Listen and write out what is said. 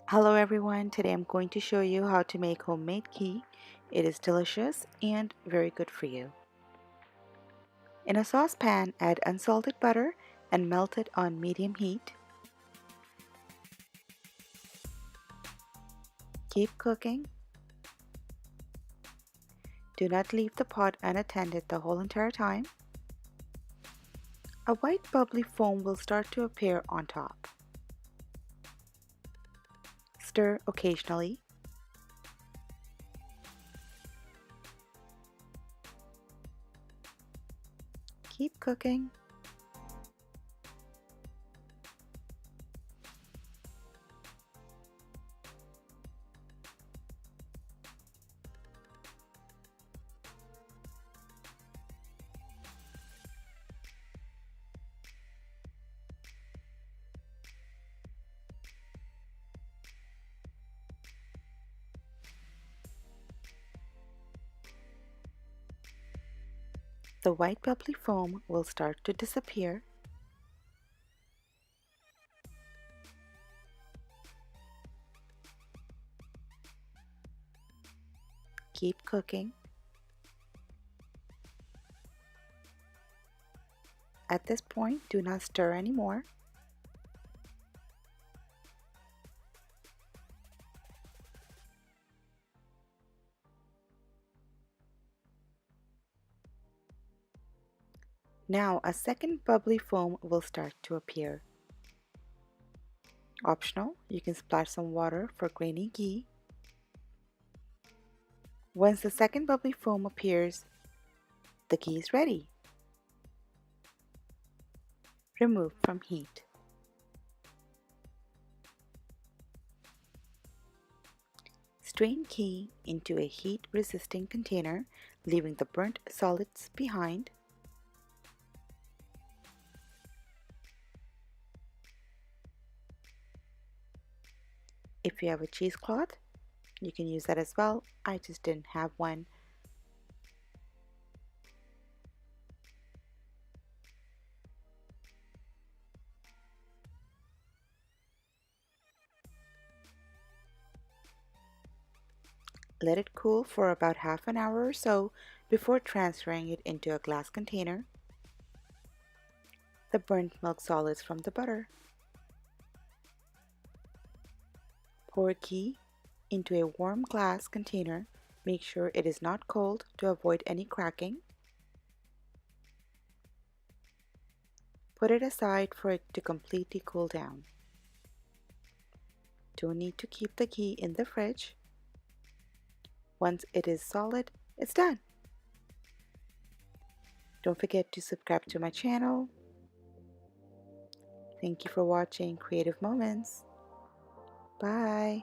Hello everyone, today I'm going to show you how to make homemade ghee. It is delicious and very good for you. In a saucepan, add unsalted butter and melt it on medium heat. Keep cooking. Do not leave the pot unattended the whole entire time. A white bubbly foam will start to appear on top. Stir occasionally. Keep cooking. The white bubbly foam will start to disappear. Keep cooking. At this point, do not stir anymore. Now a second bubbly foam will start to appear. Optional, you can splash some water for grainy ghee. Once the second bubbly foam appears, the ghee is ready. Remove from heat. Strain ghee into a heat-resisting container, leaving the burnt solids behind. If you have a cheesecloth, you can use that as well. I just didn't have one. Let it cool for about half an hour or so before transferring it into a glass container. The burnt milk solids from the butter. Pour ghee into a warm glass container. Make sure it is not cold to avoid any cracking. Put it aside for it to completely cool down. Don't need to keep the ghee in the fridge. Once it is solid, it's done. Don't forget to subscribe to my channel. Thank you for watching Creative Moments. Bye.